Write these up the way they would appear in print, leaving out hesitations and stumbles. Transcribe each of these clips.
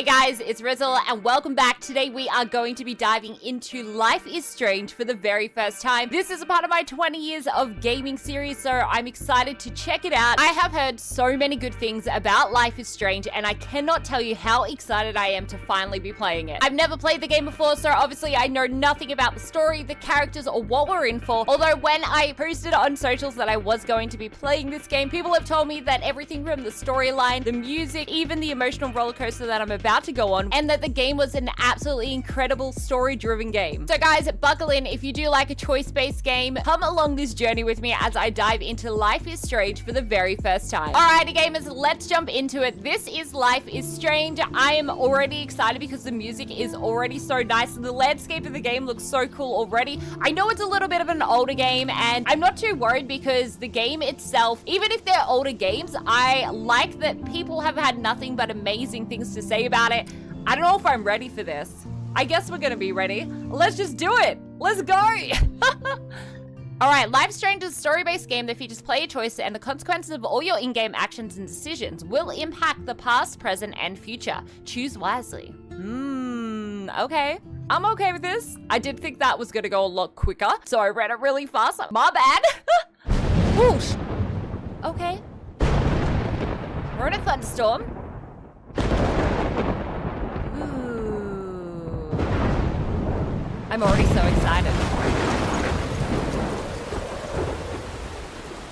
Hey guys, it's Rizzle and welcome back. Today we are going to be diving into Life is Strange for the very first time. This is a part of my 20 years of gaming series, so I'm excited to check it out. I have heard so many good things about Life is Strange and I cannot tell you how excited I am to finally be playing it. I've never played the game before, so obviously I know nothing about the story, the characters, or what we're in for. Although when I posted on socials that I was going to be playing this game, people have told me that everything from the storyline, the music, even the emotional roller coaster that I'm about to go on, and that the game was an absolutely incredible story-driven game. So guys, buckle in. If you do like a choice-based game, come along this journey with me as I dive into Life is Strange for the very first time. Alrighty gamers, let's jump into it. This is Life is Strange. I am already excited because the music is already so nice and the landscape of the game looks so cool already. I know it's a little bit of an older game and I'm not too worried because the game itself, even if they're older games, I like that people have had nothing but amazing things to say about it. I don't know if I'm ready for this. I guess we're gonna be ready. Let's just do it. Let's go. Alright, Life is Strange is a story-based game that features player choice, and the consequences of all your in-game actions and decisions will impact the past, present, and future. Choose wisely. Okay. I'm okay with this. I did think that was gonna go a lot quicker, so I read it really fast. My bad. Whoosh. Okay. We're in a thunderstorm. Ooh. I'm already so excited.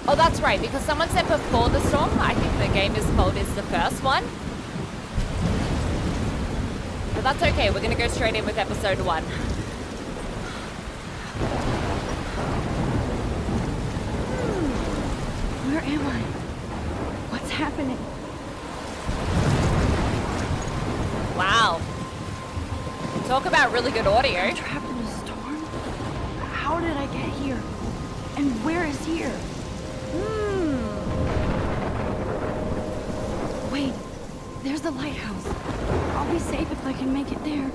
Oh, that's right, because someone said before the storm, I think the game is called is the first one. But that's okay, we're gonna go straight in with episode 1. Where am I? What's happening? Wow. Talk about really good audio. I'm trapped in a storm? How did I get here? And where is here? Wait, there's the lighthouse. I'll be safe if I can make it there.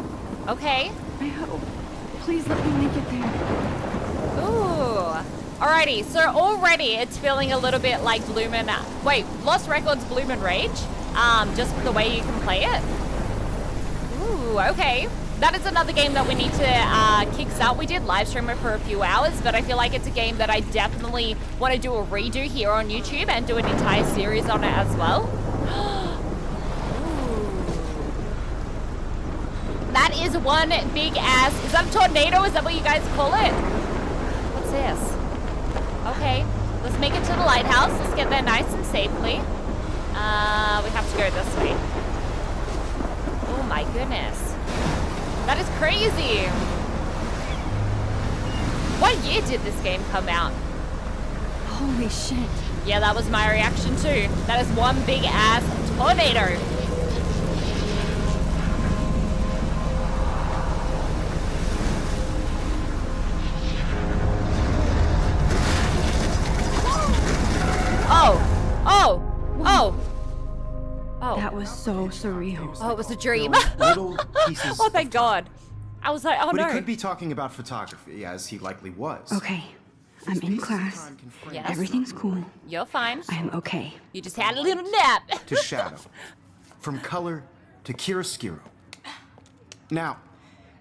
Okay. I hope. Please let me make it there. Ooh. Alrighty, so already it's feeling a little bit like Lost Records Bloom and Rage. Just the way you can play it. Ooh, okay. That is another game that we need to kickstart. We did live stream it for a few hours, but I feel like it's a game that I definitely want to do a redo here on YouTube and do an entire series on it as well. That is one big ass. Is that a tornado? Is that what you guys call it? What's this? Okay, let's make it to the lighthouse. Let's get there nice and safely. We have to go this way. Oh my goodness. That is crazy. What year did this game come out? Holy shit. Yeah, that was my reaction too. That is one big ass tornado. Oh. That was so surreal. Oh, it was a dream. Little pieces. Oh, thank God. I was like, oh But no. he could be talking about photography, as he likely was. Okay, I'm in class. Yes. Everything's cool. You're fine. I am okay. You just had a little nap. To shadow. From color to chiaroscuro. Now,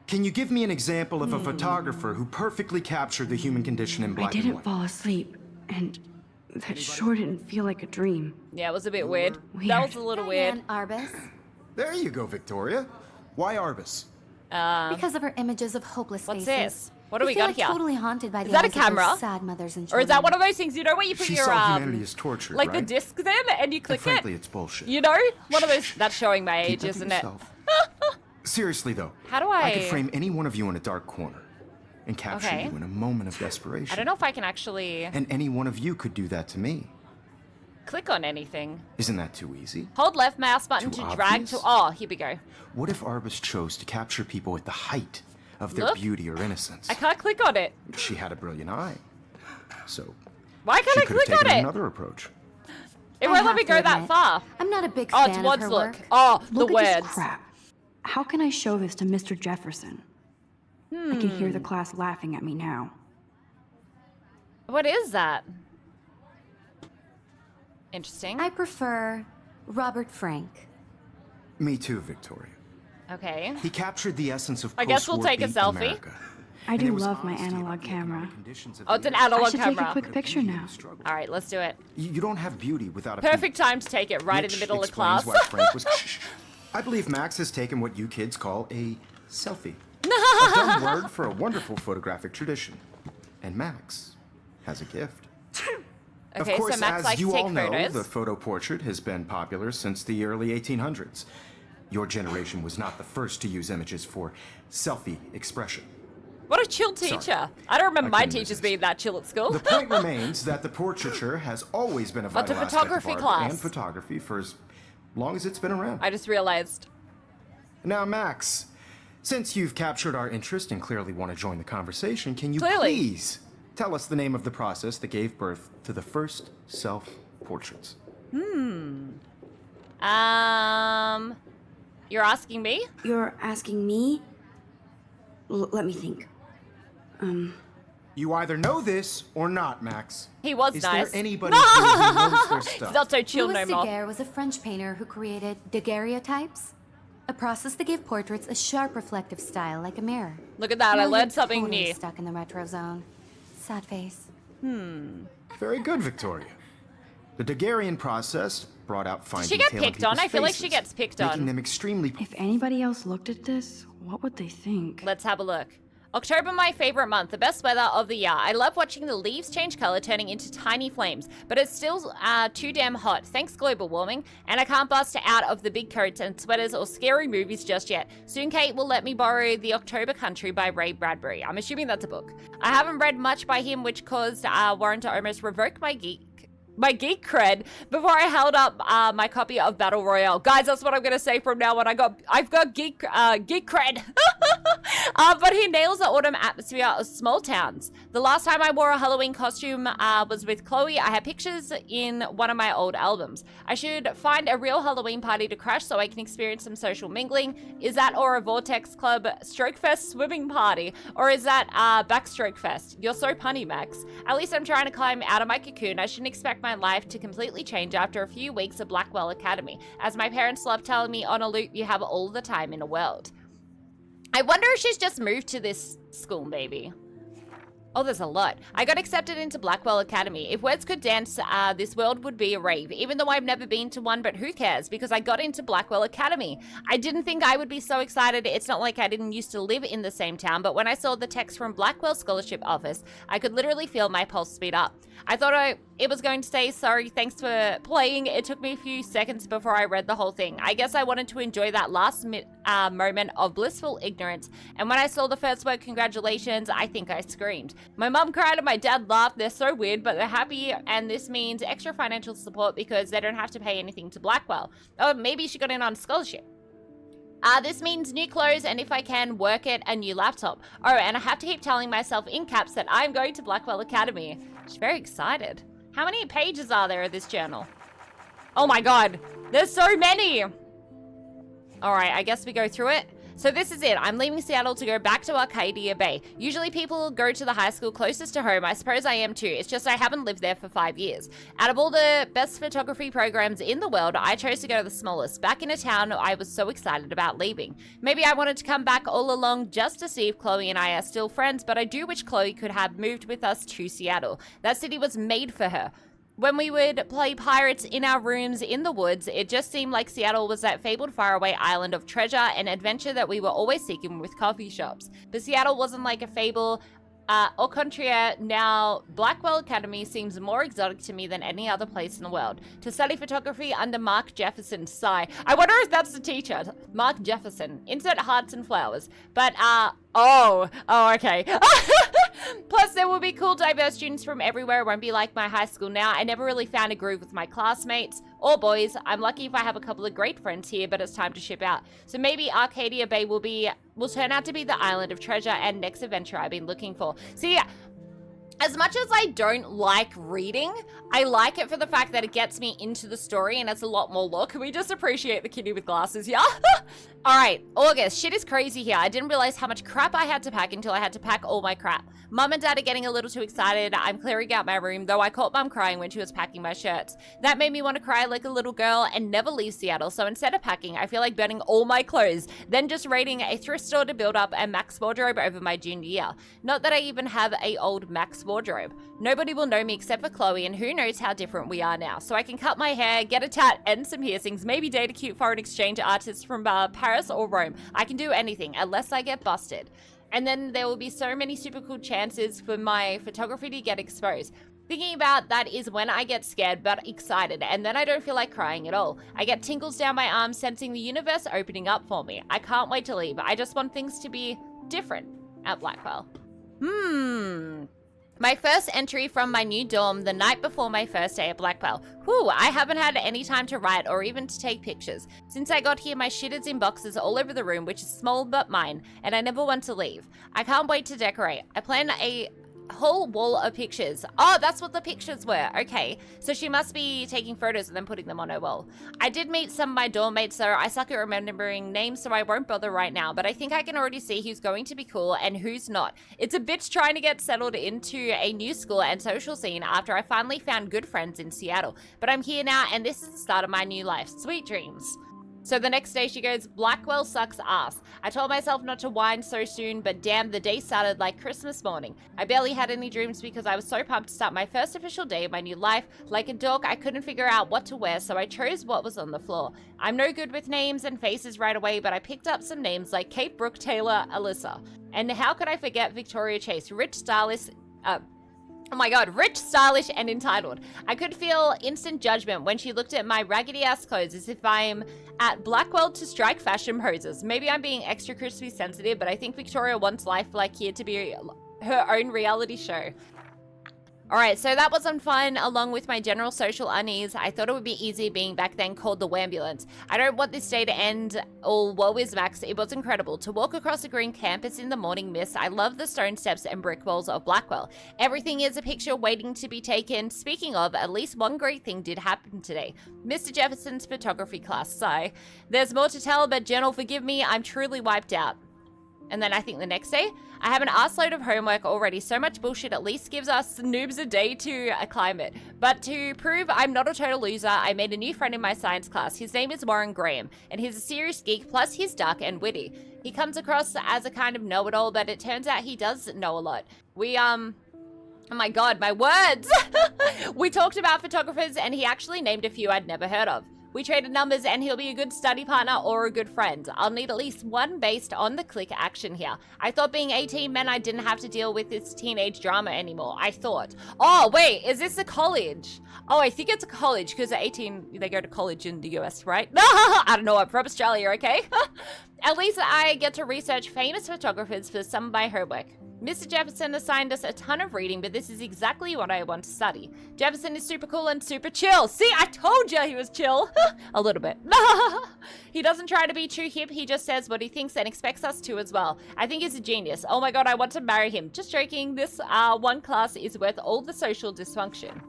can you give me an example of a photographer who perfectly captured the human condition in I black and didn't white? fall asleep, and that sure didn't feel like a dream. Yeah, it was a bit weird. Weird. That was a little weird. Arbus. There you go, Victoria. Why Arbus? Because of her images of hopeless What's faces. this? What do we I feel got here? Totally haunted by the that a eyes of those camera? sad mothers and Or children. is that one of those things, you know, where you put She your, saw humanity as tortured, like right? the disc then, and you click And frankly, it? it's bullshit. You know? One of those, that's showing my Keep age, that to isn't it? yourself. Seriously, though. How do I could I- frame any one of you in a dark corner and capture Okay. you in a moment of desperation. I don't know if I can actually And any one of you could do that to me. click on anything. Isn't that too easy? Hold left mouse button Too to drag obvious? to, oh, here we go. What if Arbus chose to capture people at the height of their Look. beauty or innocence? I can't click on it. She had a brilliant eye. So Why can't she I could have click taken on it? another approach. It I won't let have me to go that admit, far. I'm not a big Oh, fan it's of words her look. work. Oh, the Look at words. this crap. How can I show this to Mr. Jefferson? I can hear the class laughing at me now. What is that? Interesting. I prefer Robert Frank. Me too, Victoria. Okay. He captured the essence of I guess we'll post-war take a beat selfie. America. I And there do was love my honesty analog about the camera. economic conditions of Oh, the it's an era. analog I should take camera. a quick picture now. All right, let's do it. You don't have beauty without a Perfect peak. time to take it right in the Which middle of explains class. why Frank was. Shh. I believe Max has taken what you kids call a selfie. A dumb word for a wonderful photographic tradition. And Max has a gift. Okay, Of course, so Max as likes you to take all know, photos. the photo portrait has been popular since the early 1800s. Your generation was not the first to use images for selfie expression. What a chill teacher. I don't remember I my couldn't teachers resist. being that chill at school. The point remains that the portraiture has always been a But the vital aspect of photography art class. and photography for as long as it's been around. I just realized. Now, Max, since you've captured our interest and clearly want to join the conversation, can you Clearly. please tell us the name of the process that gave birth to the first self-portraits? You're asking me? You're asking me? Let me think. You either know this or not, Max. He was Is nice. there anybody here who knows their He's stuff? not so chill Louis no more. Daguerre was a French painter who created daguerreotypes, a process that gave portraits a sharp reflective style like a mirror. Look at that, I Now learned you're something totally new. Stuck in the retro zone. Sad face. Very good, Victoria. The Daguerrean process brought out fine Does she get detail in picked on? I people's feel like she faces, gets picked making on. them extremely. If anybody else looked at this, what would they think? Let's have a look. October, my favorite month, the best weather of the year. I love watching the leaves change color, turning into tiny flames, but it's still too damn hot. Thanks, global warming. And I can't bust out of the big coats and sweaters or scary movies just yet. Soon Kate will let me borrow The October Country by Ray Bradbury. I'm assuming that's a book. I haven't read much by him, which caused Warren to almost revoke my geek cred before I held up my copy of Battle Royale. Guys, that's what I'm gonna say from now on. I've got geek cred. But he nails the autumn atmosphere of small towns. The last time I wore a Halloween costume was with Chloe. I have pictures in one of my old albums. I should find a real Halloween party to crash so I can experience some social mingling. Is that or a Vortex Club Stroke Fest swimming party? Or is that Backstroke Fest? You're so punny, Max. At least I'm trying to climb out of my cocoon. I shouldn't expect my life to completely change after a few weeks of Blackwell Academy. As my parents love telling me on a loop, you have all the time in the world. I wonder if she's just moved to this school, maybe. Oh, there's a lot. I got accepted into Blackwell Academy. If words could dance, this world would be a rave. Even though I've never been to one, but who cares? Because I got into Blackwell Academy. I didn't think I would be so excited. It's not like I didn't used to live in the same town, but when I saw the text from Blackwell Scholarship Office, I could literally feel my pulse speed up. I thought it was going to say, sorry, thanks for playing. It took me a few seconds before I read the whole thing. I guess I wanted to enjoy that last moment of blissful ignorance. And when I saw the first word, congratulations, I think I screamed. My mom cried and my dad laughed. They're so weird, but they're happy. And this means extra financial support because they don't have to pay anything to Blackwell. Oh, maybe she got in on scholarship. This means new clothes and if I can, work at a new laptop. Oh, and I have to keep telling myself in caps that I'm going to Blackwell Academy. She's very excited. How many pages are there of this journal? Oh my god, there's so many! Alright, I guess we go through it. So this is it. I'm leaving Seattle to go back to Arcadia Bay. Usually people go to the high school closest to home. I suppose I am too. It's just I haven't lived there for 5 years. Out of all the best photography programs in the world, I chose to go to the smallest. Back in a town I was so excited about leaving. Maybe I wanted to come back all along just to see if Chloe and I are still friends, but I do wish Chloe could have moved with us to Seattle. That city was made for her. When we would play pirates in our rooms in the woods, it just seemed like Seattle was that fabled faraway island of treasure and adventure that we were always seeking with coffee shops. But Seattle wasn't like a fable au contraire. Now, Blackwell Academy seems more exotic to me than any other place in the world. To study photography under Mark Jefferson, sigh. I wonder if that's the teacher. Mark Jefferson. Insert hearts and flowers. But, oh, okay. Plus, there will be cool, diverse students from everywhere. It won't be like my high school now. I never really found a groove with my classmates or boys. I'm lucky if I have a couple of great friends here, but it's time to ship out. So maybe Arcadia Bay will turn out to be the island of treasure and next adventure I've been looking for. See, as much as I don't like reading, I like it for the fact that it gets me into the story and it's a lot more lore. Can we just appreciate the kitty with glasses, yeah? All right, August. Shit is crazy here. I didn't realize how much crap I had to pack until I had to pack all my crap. Mum and Dad are getting a little too excited. I'm clearing out my room, though I caught Mum crying when she was packing my shirts. That made me want to cry like a little girl and never leave Seattle, so instead of packing, I feel like burning all my clothes, then just raiding a thrift store to build up a Max wardrobe over my junior year. Not that I even have a old Max wardrobe. Nobody will know me except for Chloe, and who knows how different we are now. So I can cut my hair, get a tat and some piercings, maybe date a cute foreign exchange artist from Paris or Rome. I can do anything, unless I get busted. And then there will be so many super cool chances for my photography to get exposed. Thinking about that is when I get scared but excited, and then I don't feel like crying at all. I get tingles down my arms, sensing the universe opening up for me. I can't wait to leave. I just want things to be different at Blackwell. My first entry from my new dorm the night before my first day at Blackwell. Whew, I haven't had any time to write or even to take pictures. Since I got here, my shit is in boxes all over the room, which is small but mine, and I never want to leave. I can't wait to decorate. I plan a whole wall of pictures. Oh, that's what the pictures were. Okay, so she must be taking photos and then putting them on her wall. I did meet some of my dorm mates, so I suck at remembering names, so I won't bother right now, but I think I can already see who's going to be cool and who's not. It's a bitch trying to get settled into a new school and social scene after I finally found good friends in Seattle, but I'm here now and this is the start of my new life. Sweet dreams. So the next day she goes, Blackwell sucks ass. I told myself not to whine so soon, but damn, the day started like Christmas morning. I barely had any dreams because I was so pumped to start my first official day of my new life. Like a dork, I couldn't figure out what to wear, so I chose what was on the floor. I'm no good with names and faces right away, but I picked up some names like Kate, Brooke, Taylor, Alyssa. And how could I forget Victoria Chase, rich, stylish, oh my god, rich, stylish, and entitled. I could feel instant judgment when she looked at my raggedy-ass clothes as if I'm at Blackwell to strike fashion poses. Maybe I'm being extra crispy sensitive, but I think Victoria wants life like here to be her own reality show. Alright, so that wasn't fun. Along with my general social unease, I thought it would be easy being back then called the Wambulance. I don't want this day to end all woe is Max. It was incredible. To walk across a green campus in the morning mist, I love the stone steps and brick walls of Blackwell. Everything is a picture waiting to be taken. Speaking of, at least one great thing did happen today. Mr. Jefferson's photography class, sigh. There's more to tell, but Jen, forgive me, I'm truly wiped out. And then I think the next day, I have an arseload of homework already. So much bullshit at least gives us noobs a day to acclaim it. But to prove I'm not a total loser, I made a new friend in my science class. His name is Warren Graham, and he's a serious geek, plus he's dark and witty. He comes across as a kind of know-it-all, but it turns out he does know a lot. Oh my god, my words! We talked about photographers, and he actually named a few I'd never heard of. We traded numbers and he'll be a good study partner or a good friend. I'll need at least one based on the click action here. I thought being 18 meant I didn't have to deal with this teenage drama anymore. I thought. Oh, wait, is this a college? Oh, I think it's a college because at 18, they go to college in the US, right? I don't know, I'm from Australia, okay? At least I get to research famous photographers for some of my homework. Mr. Jefferson assigned us a ton of reading, but this is exactly what I want to study. Jefferson is super cool and super chill. See, I told you he was chill. A little bit. He doesn't try to be too hip. He just says what he thinks and expects us to as well. I think he's a genius. Oh my god, I want to marry him. Just joking. This one class is worth all the social dysfunction.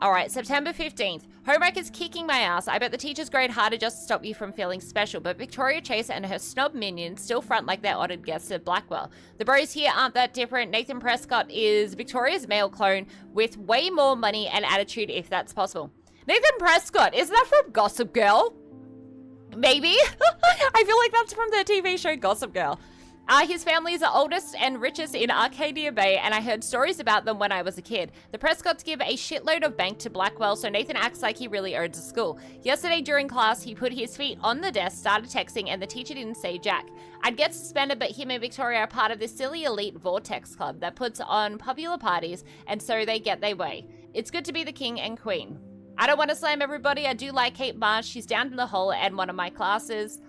Alright, September 15th. Homework is kicking my ass. I bet the teachers grade harder just to stop you from feeling special, but Victoria Chase and her snob minions still front like they're honored guests at Blackwell. The bros here aren't that different. Nathan Prescott is Victoria's male clone with way more money and attitude if that's possible. Nathan Prescott, isn't that from Gossip Girl? Maybe? I feel like that's from the TV show Gossip Girl. His family is the oldest and richest in Arcadia Bay, and I heard stories about them when I was a kid. The Prescotts give a shitload of bank to Blackwell, so Nathan acts like he really owns a school. Yesterday during class, he put his feet on the desk, started texting, and the teacher didn't say jack. I'd get suspended, but him and Victoria are part of this silly elite Vortex club that puts on popular parties, and so they get their way. It's good to be the king and queen. I don't want to slam everybody. I do like Kate Marsh. She's down in the hall and one of my classes.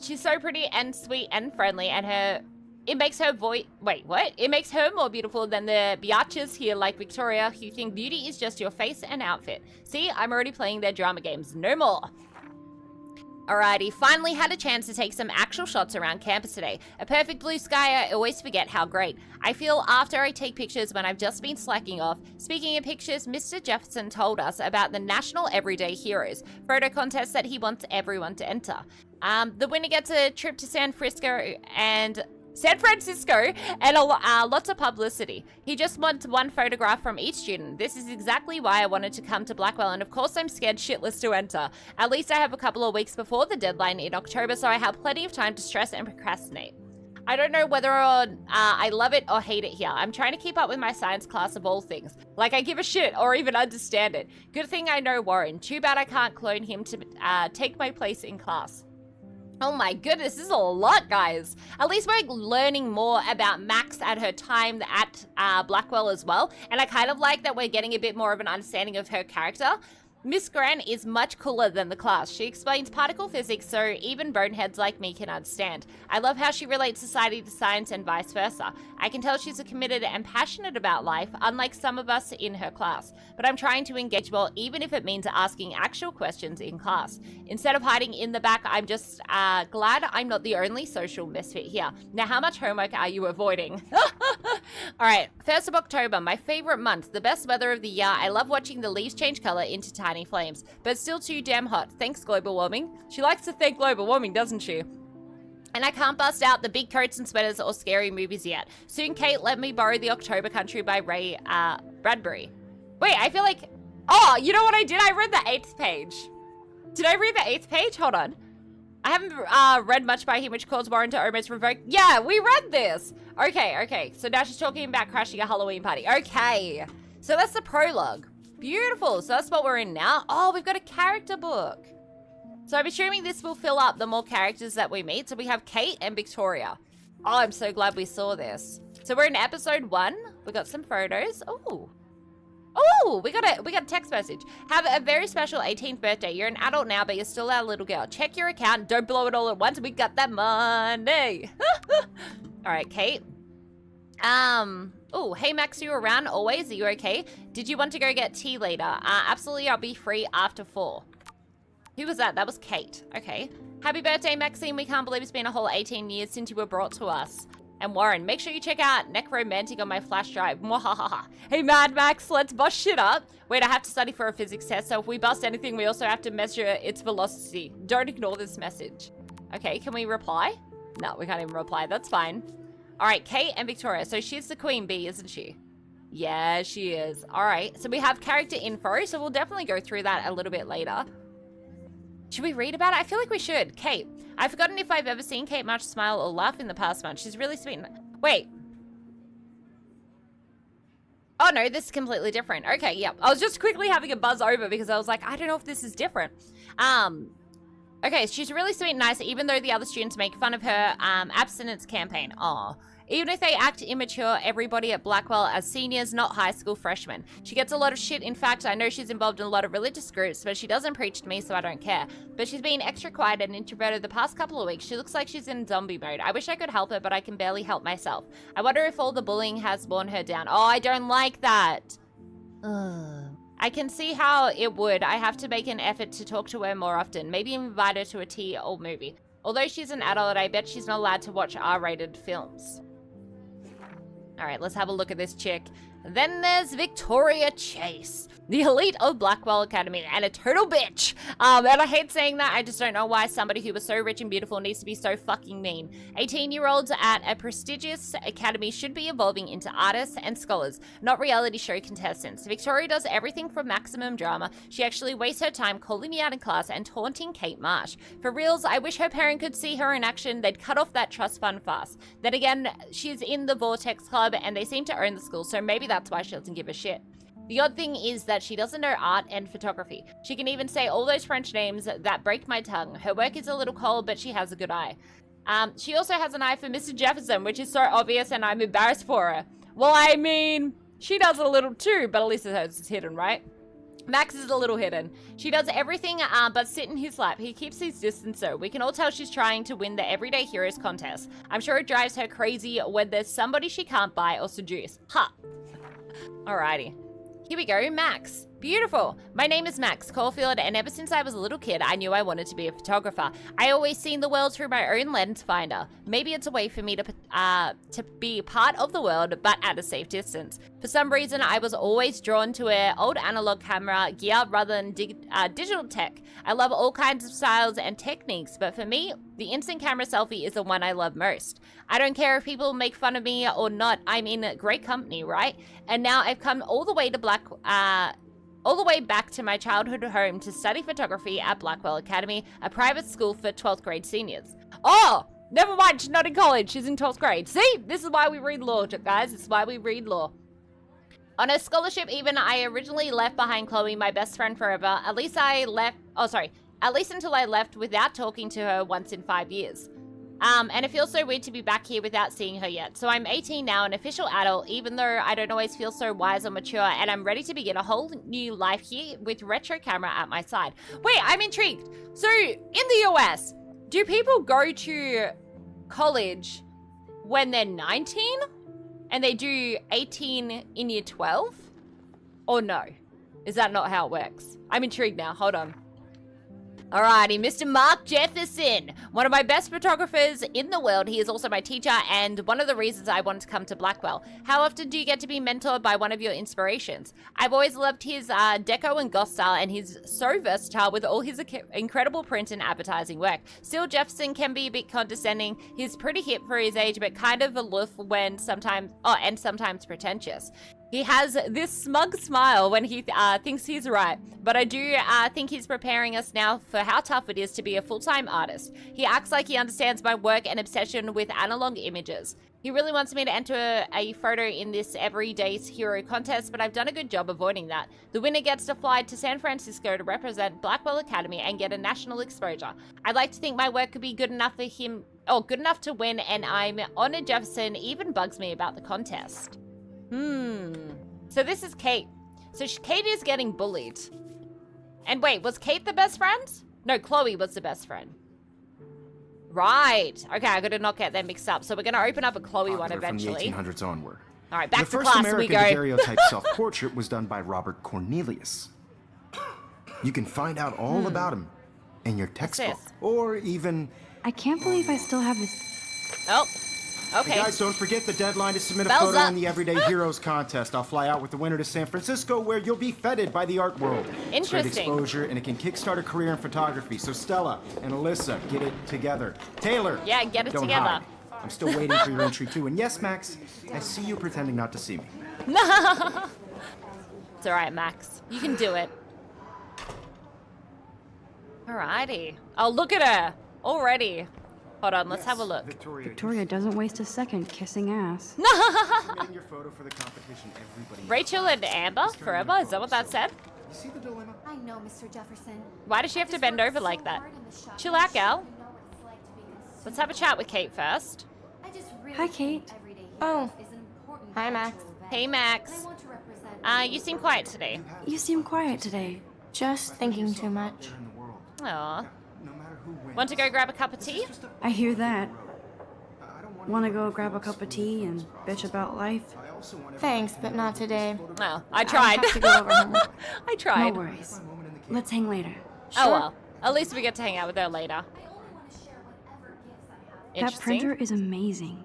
She's so pretty and sweet and friendly, and it makes her It makes her more beautiful than the biatches here like Victoria who think beauty is just your face and outfit. See, I'm already playing their drama games. No more. Alrighty, finally had a chance to take some actual shots around campus today. A perfect blue sky, I always forget how great. I feel after I take pictures when I've just been slacking off. Speaking of pictures, Mr. Jefferson told us about the National Everyday Heroes photo contest that he wants everyone to enter. The winner gets a trip to San Francisco and San Francisco, and lots of publicity. He just wants one photograph from each student. This is exactly why I wanted to come to Blackwell, and of course I'm scared shitless to enter. At least I have a couple of weeks before the deadline in October, so I have plenty of time to stress and procrastinate. I don't know whether I love it or hate it here. I'm trying to keep up with my science class of all things. Like I give a shit or even understand it. Good thing I know Warren. Too bad I can't clone him to take my place in class. Oh my goodness, this is a lot, guys. At least we're learning more about Max at her time at Blackwell as well. And I kind of like that we're getting a bit more of an understanding of her character. Miss Grant is much cooler than the class. She explains particle physics so even boneheads like me can understand. I love how she relates society to science and vice versa. I can tell she's committed and passionate about life, unlike some of us in her class. But I'm trying to engage well, even if it means asking actual questions in class. Instead of hiding in the back, I'm just glad I'm not the only social misfit here. Now, how much homework are you avoiding? All right, 1st of October, my favorite month, the best weather of the year. I love watching the leaves change color into tiny flames, but still too damn hot. Thanks, global warming. She likes to thank global warming, doesn't she? And I can't bust out the big coats and sweaters or scary movies yet. Soon, Kate, let me borrow The October Country by Ray Bradbury. Wait, I feel like... Oh, you know what I did? I read the 8th page. Did I read the 8th page? Hold on. I haven't read much by him, which caused Warren to almost revoke... Yeah, we read this! Okay. So now she's talking about crashing a Halloween party. Okay. So that's the prologue. Beautiful. So that's what we're in now. Oh, we've got a character book. So I'm assuming this will fill up the more characters that we meet. So we have Kate and Victoria. Oh, I'm so glad we saw this. So we're in episode 1. We got some photos. Oh, we got a text message. Have a very special 18th birthday. You're an adult now, but you're still our little girl. Check your account. Don't blow it all at once. We got that money. All right, Kate. Oh, hey Max, you around always? Are you okay? Did you want to go get tea later? Absolutely, I'll be free after 4. Who was that? That was Kate. Okay. Happy birthday, Maxine. We can't believe it's been a whole 18 years since you were brought to us. And Warren, make sure you check out Necromantic on my flash drive. Mwahaha. Hey, Mad Max, let's bust shit up. Wait, I have to study for a physics test, so if we bust anything, we also have to measure its velocity. Don't ignore this message. Okay, can we reply? No, we can't even reply. That's fine. All right, Kate and Victoria. So she's the queen bee, isn't she? Yeah, she is. All right, so we have character info, so we'll definitely go through that a little bit later. Should we read about it? I feel like we should. Kate. I've forgotten if I've ever seen Kate much smile or laugh in the past month. She's really sweet. Wait. Oh, no, this is completely different. Okay, yep. I was just quickly having a buzz over because I was like, I don't know if this is different. Okay, she's really sweet and nice, even though the other students make fun of her abstinence campaign. Aw. Even if they act immature, everybody at Blackwell as seniors, not high school freshmen. She gets a lot of shit. In fact, I know she's involved in a lot of religious groups, but she doesn't preach to me, so I don't care. But she's been extra quiet and introverted the past couple of weeks. She looks like she's in zombie mode. I wish I could help her, but I can barely help myself. I wonder if all the bullying has worn her down. Oh, I don't like that. Ugh. I can see how it would. I have to make an effort to talk to her more often. Maybe invite her to a tea or movie. Although she's an adult, I bet she's not allowed to watch R-rated films. All right, let's have a look at this chick. Then there's Victoria Chase, the elite of Blackwell Academy, and a total bitch. And I hate saying that. I just don't know why somebody who was so rich and beautiful needs to be so fucking mean. 18-year-olds at a prestigious academy should be evolving into artists and scholars, not reality show contestants. Victoria does everything for maximum drama. She actually wastes her time calling me out in class and taunting Kate Marsh. For reals, I wish her parent could see her in action. They'd cut off that trust fund fast. Then again, she's in the Vortex Club, and they seem to own the school, so maybe that's why she doesn't give a shit. The odd thing is that she doesn't know art and photography. She can even say all those French names that break my tongue. Her work is a little cold, but she has a good eye. She also has an eye for Mr. Jefferson, which is so obvious, and I'm embarrassed for her. Well, I mean, she does it a little too, but at least it's hidden, right? Max is a little hidden. She does everything but sit in his lap. He keeps his distance, so we can all tell she's trying to win the Everyday Heroes contest. I'm sure it drives her crazy when there's somebody she can't buy or seduce. Ha! Alrighty. Here we go, Max. Beautiful. My name is Max Caulfield, and ever since I was a little kid, I knew I wanted to be a photographer. I always seen the world through my own lens finder. Maybe it's a way for me to be part of the world, but at a safe distance. For some reason, I was always drawn to an old analog camera gear rather than digital tech. I love all kinds of styles and techniques, but for me, the instant camera selfie is the one I love most. I don't care if people make fun of me or not. I'm in great company, right? And now I've come all the way back to my childhood home to study photography at Blackwell Academy, a private school for 12th grade seniors. Oh, never mind, she's not in college, she's in 12th grade. See, this is why we read law, guys, this is why we read law. On a scholarship even, I originally left behind Chloe, my best friend forever, at least until I left without talking to her once in 5 years. And it feels so weird to be back here without seeing her yet. So I'm 18 now, an official adult, even though I don't always feel so wise or mature, and I'm ready to begin a whole new life here with retro camera at my side. Wait, I'm intrigued. So in the US, do people go to college when they're 19 and they do 18 in year 12? Or no? Is that not how it works? I'm intrigued now, hold on. Alrighty, Mr. Mark Jefferson, one of my best photographers in the world. He is also my teacher and one of the reasons I wanted to come to Blackwell. How often do you get to be mentored by one of your inspirations? I've always loved his deco and goth style, and he's so versatile with all his incredible print and advertising work. Still, Jefferson can be a bit condescending. He's pretty hip for his age, but kind of aloof when sometimes pretentious. He has this smug smile when he thinks he's right, but I do think he's preparing us now for how tough it is to be a full-time artist. He acts like he understands my work and obsession with analog images. He really wants me to enter a photo in this everyday hero contest, but I've done a good job avoiding that. The winner gets to fly to San Francisco to represent Blackwell Academy and get a national exposure. I'd like to think my work could be good enough for him, or good enough to win, and I'm honored Jefferson even bugs me about the contest. So this is Kate. So Kate is getting bullied. And wait, was Kate the best friend? No, Chloe was the best friend. Right. Okay, I gotta not get them mixed up. So we're gonna open up a Chloe one eventually. From the 1800s onward. All right, back to class we go. The first American daguerreotype self-portrait was done by Robert Cornelius. You can find out all about him in your textbook, or even... I can't believe I still have this... Oh. Okay. Hey guys, don't forget the deadline to submit a photo in the Everyday Heroes contest. I'll fly out with the winner to San Francisco, where you'll be feted by the art world. Interesting. Great exposure, and it can kickstart a career in photography. So Stella and Alyssa, get it together. Taylor, yeah, get it don't together. Hide. I'm still waiting for your entry too. And yes, Max, I see you pretending not to see me. It's all right, Max. You can do it. Alrighty. Oh, look at her already. Hold on, let's have a look. Victoria doesn't waste a second kissing ass. Your photo for the competition, everybody. Rachel and Amber forever? Is that what that said? You see the dilemma? I know, Mr. Jefferson. Why does she have to bend over like that? Chill out, gal. Let's have a chat with Kate first. Hi, Kate. Oh. Hi, Max. Hey, Max. You seem quiet today. You seem quiet today. Just thinking too much. Aw. Want to go grab a cup of tea? I hear that. Want to go grab a cup of tea and bitch about life? Thanks, but not today. Well, I tried. I have to go over home. I tried. No worries. Let's hang later. Oh well, at least we get to hang out with her later. That printer is amazing.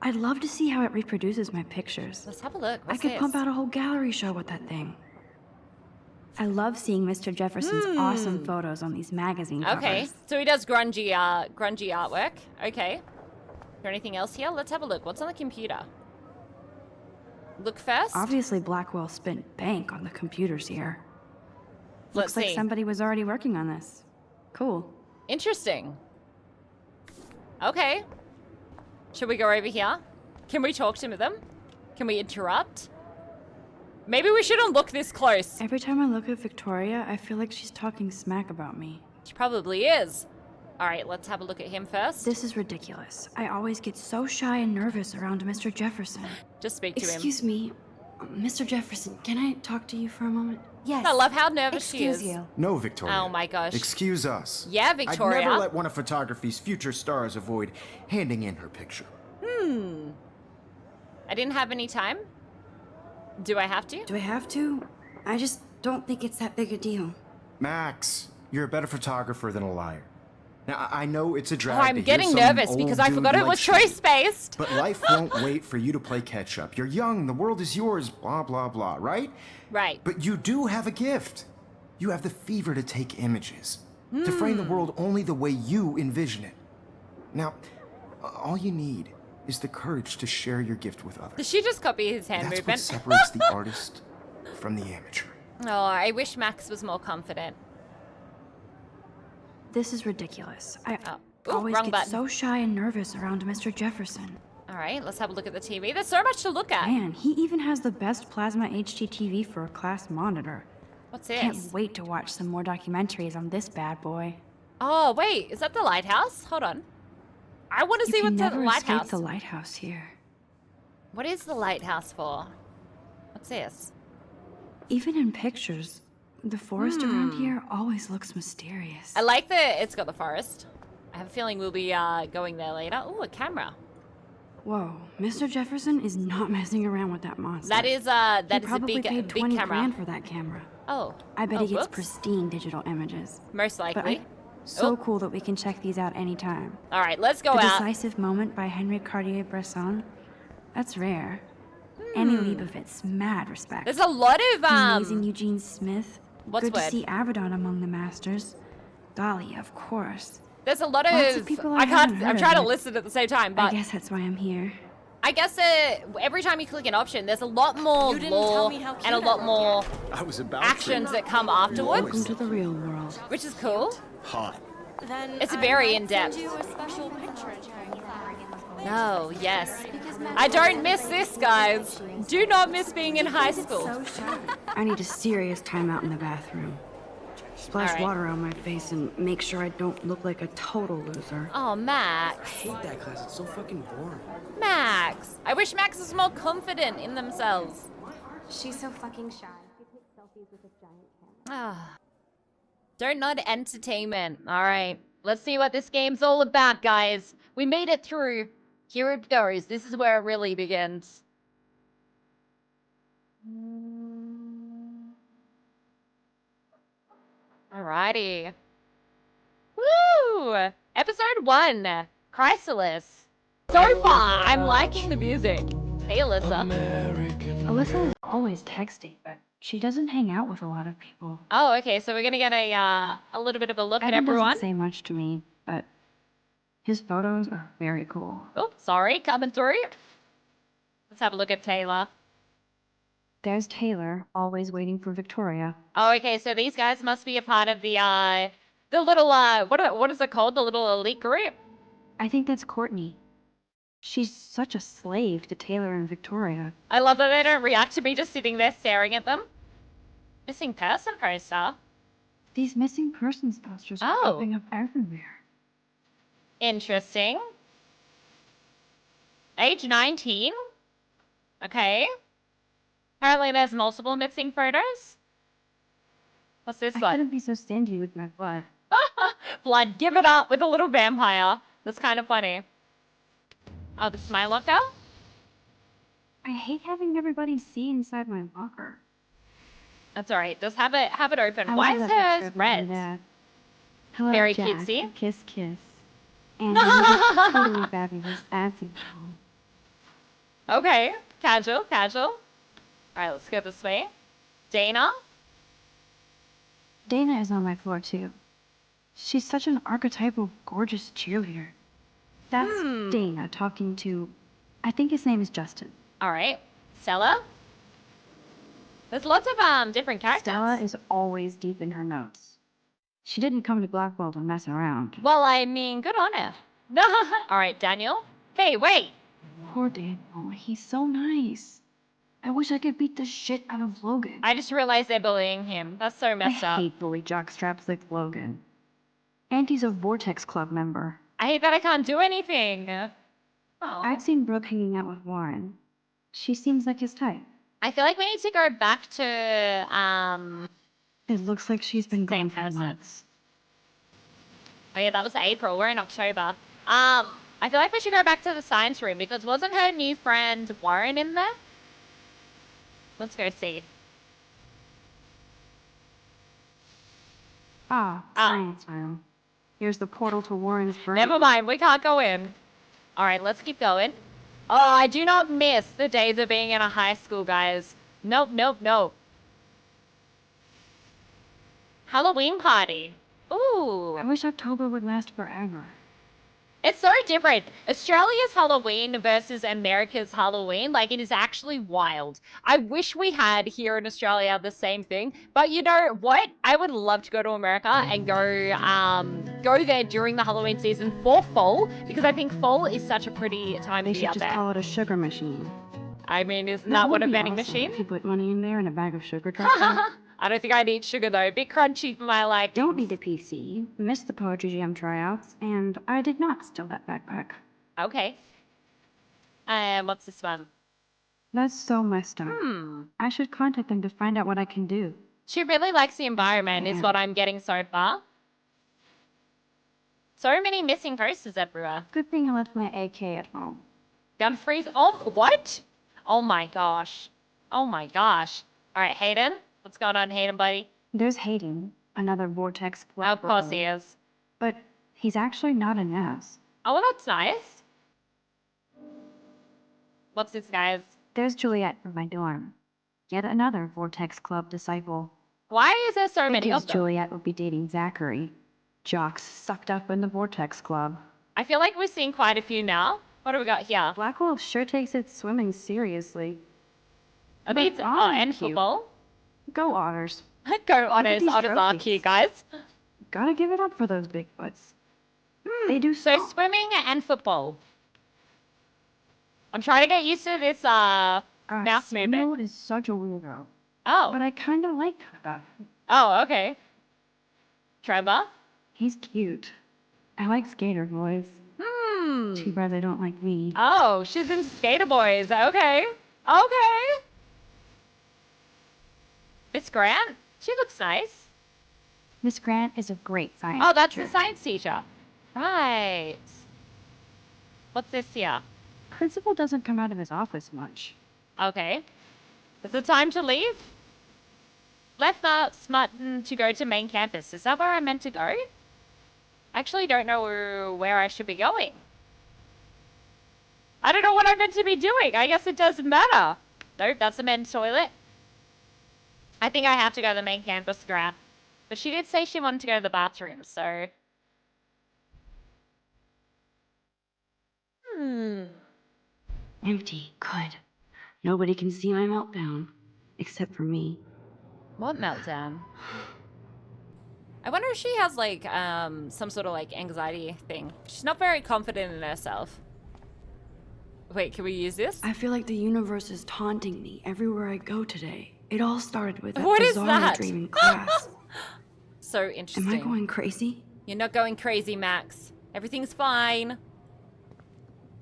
I'd love to see how it reproduces my pictures. Let's have a look. I could pump out a whole gallery show with that thing. I love seeing Mr. Jefferson's awesome photos on these magazine covers. Okay, so he does grungy artwork. Okay. Is there anything else here? Let's have a look. What's on the computer? Look first. Obviously, Blackwell spent bank on the computers here. Let's Looks see. like somebody was already working on this. Cool. Interesting. Okay. Should we go over here? Can we talk to them? Can we interrupt? Maybe we shouldn't look this close. Every time I look at Victoria, I feel like she's talking smack about me. She probably is. All right, let's have a look at him first. This is ridiculous. I always get so shy and nervous around Mr. Jefferson. Just speak to him. Excuse me, Mr. Jefferson, can I talk to you for a moment? Yes. I love how nervous she is. Excuse you. No, Victoria. Oh my gosh. Excuse us. Yeah, Victoria. I'd never let one of photography's future stars avoid handing in her picture. I didn't have any time. Do I have to? Do I have to? I just don't think it's that big a deal. Max, you're a better photographer than a liar. Now, I know it's a drag Oh, to I'm hear getting some nervous old because I dude forgot it like was shit. choice-based. But life won't wait for you to play catch-up. You're young, the world is yours, blah, blah, blah, right? Right. But you do have a gift. You have the fever to take images, to frame the world only the way you envision it. Now, all you need is the courage to share your gift with others. Did she just copy his hand That's movement? what separates the artist from the amateur. Oh, I wish Max was more confident. This is ridiculous. I Ooh, always wrong get button. so shy and nervous around Mr. Jefferson. All right, let's have a look at the TV. There's so much to look at. Man, he even has the best plasma HDTV for a class monitor. What's Can't this? wait to watch some more documentaries on this bad boy. Oh, wait, is that the lighthouse? Hold on. I want to see You can what's at never the escape lighthouse. the lighthouse here. What is the lighthouse for? What's this? Even in pictures, the forest around here always looks mysterious. I like that it's got the forest. I have a feeling we'll be going there later. Oh, a camera. Whoa, Mr. Jefferson is not messing around with that monster. That is He a probably paid big 20 camera. grand for that camera. Oh. I bet oh, he gets whoops. pristine digital images. Most But likely. so cool that we can check these out anytime. All right, let's go The out. Decisive Moment by Henry Cartier-Bresson. That's rare. Annie Leibovitz, mad respect. There's a lot of The amazing Eugene Smith. what's Good to word? see Avedon among the masters. Dali, of course. There's a lot Lots of of people I I can't. haven't heard I'm of trying to it. listen at the same time, I but guess that's why I'm here. I guess every time you click an option, there's a lot more lore and a lot more I was about actions that come Welcome afterwards, to the real world. which is cool. hot. Then It's I very might in-depth. send you a special picture. Oh, yes. I don't miss this, guys. Do not miss being in high school. I need a serious timeout in the bathroom. Splash All right. water on my face and make sure I don't look like a total loser. Oh, Max. I hate that class. It's so fucking boring. Max. I wish Max was more confident in themselves. She's so fucking shy. She takes selfies with a giant camera. Ah. Don't nod entertainment. All right. Let's see what this game's all about, guys. We made it through. Here it goes. This is where it really begins. Alrighty. Woo! Episode 1. Chrysalis. So far, I'm liking the music. Hey, Alyssa. Alyssa is always texting, but she doesn't hang out with a lot of people. Oh, okay. So we're gonna get a little bit of a look at Evan everyone. doesn't say much to me, but his photos are very cool. Oh, sorry, coming through. Let's have a look at Taylor. There's Taylor, always waiting for Victoria. Oh, okay. So these guys must be a part of the little what is it called? The little elite group. I think that's Courtney. She's such a slave to Taylor and Victoria. I love that they don't react to me just sitting there staring at them. Missing person poster. These missing persons posters are Oh. popping up everywhere. Interesting. Age 19. Okay. Apparently there's multiple missing photos. What's this I one? couldn't be so stingy with my blood. Blood, give it up with a little vampire. That's kind of funny. Oh, this is my locker? I hate having everybody see inside my locker. That's alright. Just have it open. I Why wanted is that hers picture of red? my dad. Hello, Very Jack. cutesy. Kiss, kiss. And I'm totally fabulous. That's it. Okay. Casual, casual. Alright, let's go this way. Dana? Dana is on my floor too. She's such an archetypal, gorgeous cheerleader. That's Dana talking to, I think his name is Justin. Alright. Stella? There's lots of different characters. Stella is always deep in her notes. She didn't come to Blackwell to mess around. Well, I mean, good on her. Alright, Daniel. Hey, wait! Poor Daniel, he's so nice. I wish I could beat the shit out of Logan. I just realized they're bullying him. That's so I messed up. hate bully jockstraps like Logan. And he's a Vortex Club member. I hate that I can't do anything. Oh. I've seen Brooke hanging out with Warren. She seems like his type. I feel like we need to go back to, It looks like she's been Same gone for person. months. Oh yeah, that was April. We're in October. I feel like we should go back to the science room because wasn't her new friend Warren in there? Let's go see. Science room. Here's the portal to Warren's brain. Never mind, we can't go in. All right, let's keep going. Oh, I do not miss the days of being in a high school, guys. Nope, nope, nope. Halloween party. Ooh. I wish October would last forever. It's so different. Australia's Halloween versus America's Halloween, like, it is actually wild. I wish we had here in Australia the same thing, but you know what? I would love to go to America and go there during the Halloween season for fall, because I think fall is such a pretty time They to be should out just there. call it a sugar machine. I mean, isn't that what would a be vending awesome machine? If you put money in there and a bag of sugar drops in. I don't think I need sugar though. A bit crunchy for my like. Don't need a PC. Missed the Poetry Jam tryouts, and I did not steal that backpack. Okay. What's this one? That's so messed up. I should contact them to find out what I can do. She really likes the environment, is what I'm getting so far. So many missing posters everywhere. Good thing I left my AK at home. Gun freeze. Oh, what? Oh my gosh. Oh my gosh. All right, Hayden. What's going on, Hayden, buddy? There's Hayden, another Vortex. Of course he is. But he's actually not an ass. Oh, well, that's nice. What's this, guys? There's Juliet from my dorm. Yet another Vortex Club disciple. Why is there so many Because of them? Juliet would be dating Zachary. Jocks sucked up in the Vortex Club. I feel like we're seeing quite a few now. What do we got here? Blackwell sure takes its swimming seriously. Are these, Otters and cute. football? Go Otters. Go Otters. these Otters are trophies. cute, guys. Gotta give it up for those Bigfoots. They do So swimming and football. I'm trying to get used to this mouse movement. Samuel is such a weirdo. Oh. But I kinda like that. Oh, okay. Trevor? He's cute. I like skater boys. Too bad they don't like me. Oh, she's in Skater Boys. Okay. Okay. Miss Grant? She looks nice. Miss Grant is a great science Oh, that's teacher. the science teacher. Right. What's this here? Principal doesn't come out of his office much. Okay. Is it time to leave? Left the smutton to go to main campus. Is that where I'm meant to go? I actually don't know where I should be going. I don't know what I'm meant to be doing. I guess it doesn't matter. Nope, that's the men's toilet. I think I have to go to the main campus ground. But she did say she wanted to go to the bathroom, so... Empty. Good. Nobody can see my meltdown. Except for me. What meltdown? I wonder if she has, like, some sort of, like, anxiety thing. She's not very confident in herself. Wait, can we use this? I feel like the universe is taunting me everywhere I go today. It all started with that What is bizarre that? dream in class. So interesting. Am I going crazy? You're not going crazy, Max. Everything's fine.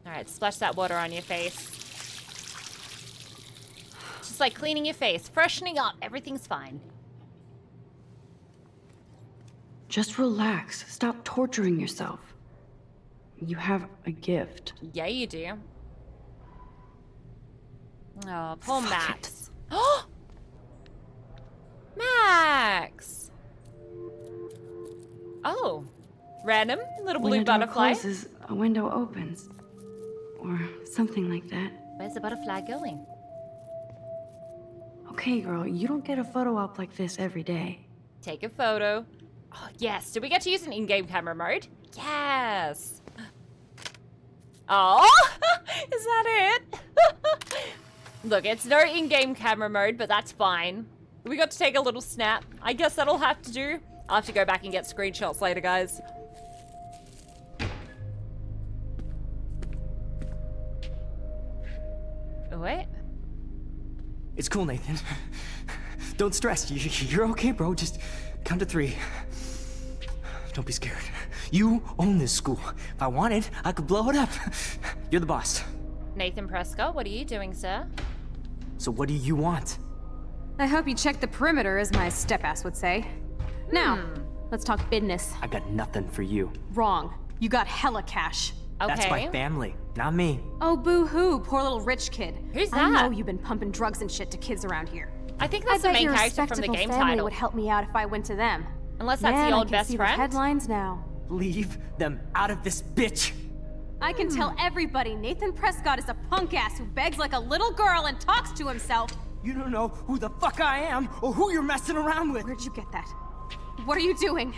Alright, splash that water on your face. Just like cleaning your face, freshening up. Everything's fine. Just relax. Stop torturing yourself. You have a gift. Yeah, you do. Oh, poor Fuck Max. Oh! Max! Oh. Random little When blue a door butterfly. closes, a window opens. Or something like that. Where's the butterfly going? Okay, girl, you don't get a photo op like this every day. Take a photo. Oh, yes. Did we get to use an in-game camera mode? Yes. Oh, is that it? Look, it's no in-game camera mode, but that's fine. We got to take a little snap. I guess that'll have to do. I'll have to go back and get screenshots later, guys. What? It's cool, Nathan. Don't stress. You're okay, bro. Just count to 3. Don't be scared. You own this school. If I wanted, I could blow it up. You're the boss. Nathan Prescott, what are you doing, sir? So what do you want? I hope you checked the perimeter, as my step-ass would say. Now, let's talk business. I got nothing for you. Wrong. You got hella cash. Okay. That's my family, not me. Oh, boo-hoo, poor little rich kid. Who's I know that? you've been pumping drugs and shit to kids around here. I think I that's the bet main your character from the respectable game family title. would help me out if I went to them. Unless that's Man, the I old can best see friend. the headlines now. Leave them out of this, bitch! I can tell everybody Nathan Prescott is a punk ass who begs like a little girl and talks to himself. You don't know who the fuck I am or who you're messing around with. Where'd you get that? What are you doing?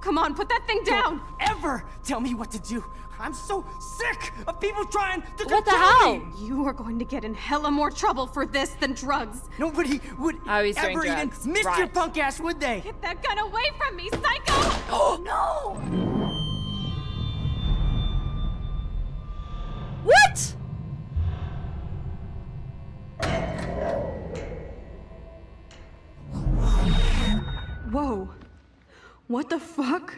Come on, put that thing down! Don't ever tell me what to do. I'm so sick of people trying to What the control hell? me. You are going to get in hella more trouble for this than drugs. Nobody would Oh, he's doing ever even drugs. miss your Right. punk ass, would they? Get that gun away from me, psycho! Oh no! What? Whoa. What the fuck?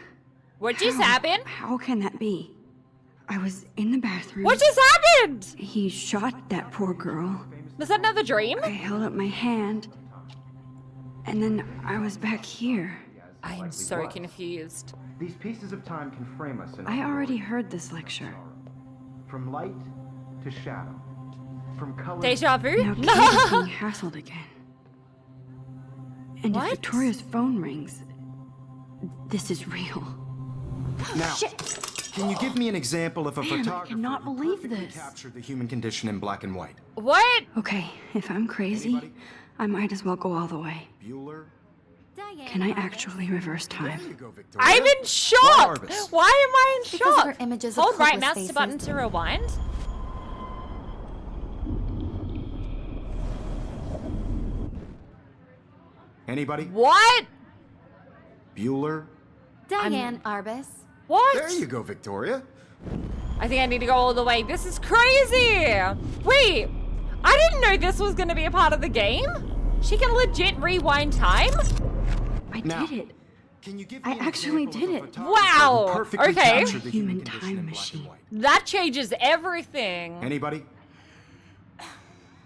What just happened? How can that be? I was in the bathroom. What just happened? He shot that poor girl. Was that another dream? I held up my hand. And then I was back here. I am so confused. These pieces of time can frame us in I already heard this lecture. from light to shadow, from color. Deja vu? Now Kate is being hassled again. And What? if Victoria's phone rings, this is real. Now, can you give me an example of a Man, I photographer cannot who believe perfectly this. captured the human condition in black and white? What? Okay, if I'm crazy, I might as well go all the way. Bueller. Diane Can I Arbus. actually reverse There time? you go, Victoria. I'm in shock! Jarvis. Why am I in Because of shock? her images of Hold right hopeless mouse faces. button to rewind. Anybody? What? Bueller. Diane Arbus. What? There you go, Victoria. I think I need to go all the way. This is crazy! Wait, I didn't know this was gonna be a part of the game? She can legit rewind time? I Now, did it. Can you give me I an actually example of a did it. photographer Wow, who perfectly okay. captured the Human condition time in black and machine. white? That changes everything. Anybody?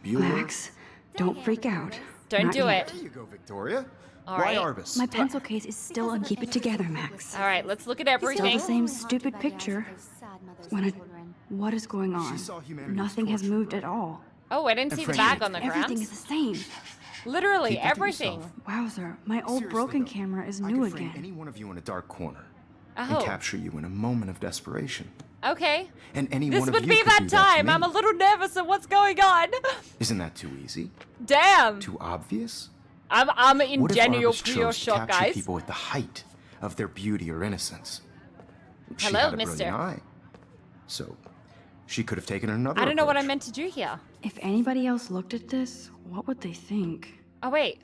Bueller. Max, don't freak out. Don't Not do yet. it. There you go, Victoria. All Why right. Arbus? My pencil case is still on. Keep it together, Max. All right, let's look at Still everything. the same stupid picture. When I, what is going on? saw humanity Nothing has tortured. moved at all. Oh, I didn't see the Frank, bag on the ground. Everything is the same. Literally Keep that to everything. yourself. Wowzer, my old Seriously, broken though, camera is I new could frame again. any one of you in a dark corner Oh. and capture you in a moment of desperation. Okay. And any This one of would you be could that do that to time. me. I'm a little nervous of what's going on. Isn't that too easy? Damn. Too obvious? I'm in What if genuine Arbus pure chose to shock, capture guys. people at the height of their beauty or innocence? She Hello, had a mister. brilliant eye. So, she could have taken another I don't know what I approach. meant to do here. If anybody else looked at this, what would they think? Oh, wait.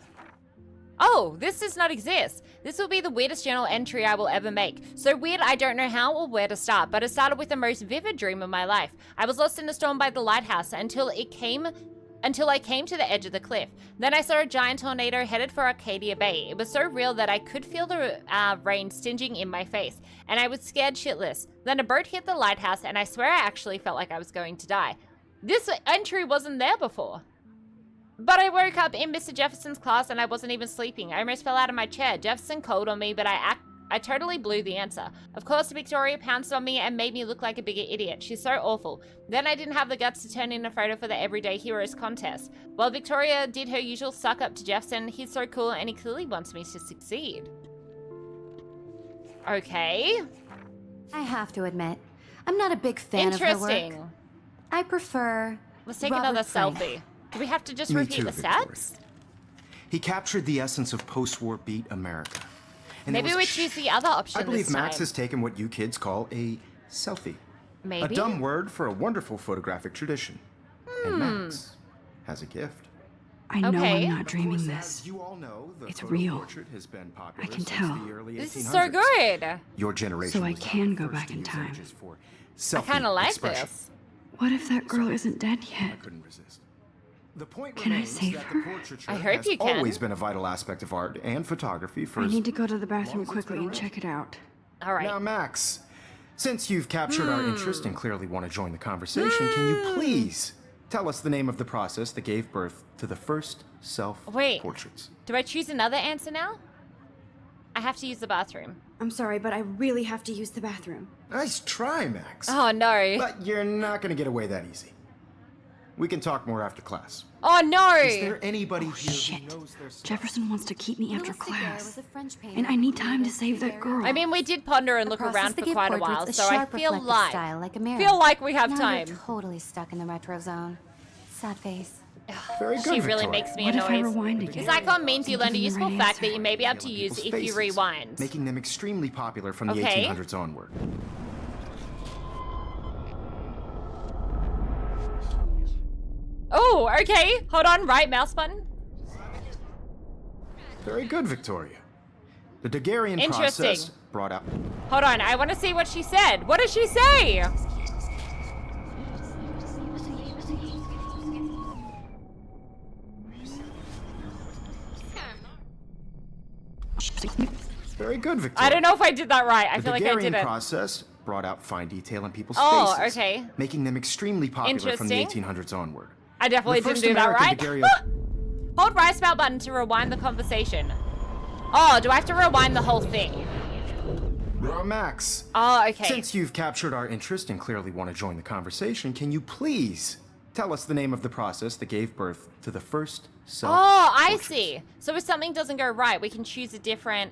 Oh, this does not exist. This will be the weirdest journal entry I will ever make. So weird, I don't know how or where to start, but it started with the most vivid dream of my life. I was lost in a storm by the lighthouse until I came to the edge of the cliff. Then I saw a giant tornado headed for Arcadia Bay. It was so real that I could feel the rain stinging in my face, and I was scared shitless. Then a boat hit the lighthouse, and I swear I actually felt like I was going to die. This entry wasn't there before. But I woke up in Mr. Jefferson's class and I wasn't even sleeping. I almost fell out of my chair. Jefferson called on me, but I totally blew the answer. Of course, Victoria pounced on me and made me look like a bigger idiot. She's so awful. Then I didn't have the guts to turn in a photo for the Everyday Heroes contest. While Victoria did her usual suck up to Jefferson, he's so cool and he clearly wants me to succeed. Okay. I have to admit, I'm not a big fan of her work. Interesting. I prefer. Let's take Robert another Frank. selfie. Do we have to just Me repeat too, the Victoria. stats? He captured the essence of post-war beat America. And it Maybe was- we choose the other option I believe this Max time. has taken what you kids call a selfie. Maybe. A dumb word for a wonderful photographic tradition. And Max has a gift. I know Okay. I'm not Of dreaming course, this. as you all know, the It's photo real. portrait has been popular I can since tell. the early This is 1800s. so good. Your generation So I was not can the go first back to in use time. images for I selfie kind of like expression. this. What if that girl isn't dead I yet? couldn't resist. The point Can I remains save that her? the portraiture I hope has you can. always been a vital aspect of art and photography for I as need to go to the long bathroom as it's quickly been and around. check it out. All right. Now, Max, since you've captured our interest and clearly want to join the conversation, can you please tell us the name of the process that gave birth to the first Wait. self-portraits? Do I choose another answer now? I have to use the bathroom. I'm sorry, but I really have to use the bathroom. Nice try, Max. Oh no. But you're not going to get away that easy. We can talk more after class. Oh no! Is there anybody here Shit. who knows their stuff? Jefferson wants to keep me after Louis Daguerre class. was a French painter And I need who time to created save that Daguerre. girl. I mean, we did ponder and look A process around to for give quite a portraits while, a so I sharp feel reflective style like a mirror. we have Now time. You're totally stuck in the retro zone. Sad face. Very good, She really Victoria. makes me What if I annoyed. rewind again? This icon means you learned a Give me the useful right fact that answer. you may be able to use People's if you faces, rewind. making them extremely popular from the Okay. 1800s onward. Oh, okay. Hold on, right mouse button. Very good, Victoria. The Daguerrean Interesting. process brought out... Hold on, I want to see what she said. What did she say? Very good, Victoria. I don't know if I did that right. I The feel like I Daguerrean didn't. process brought out fine detail in people's Oh, faces, okay. making them extremely popular from the Interesting. 1800s onward. I definitely The didn't first do that American right. daguerreotype- Hold right mouse button to rewind the conversation. Oh, do I have to rewind the whole thing? Max, Oh, okay. since you've captured our interest and clearly want to join the conversation, can you please tell us the name of the process that gave birth to the first self? Oh, I see. So if something doesn't go right, we can choose a different...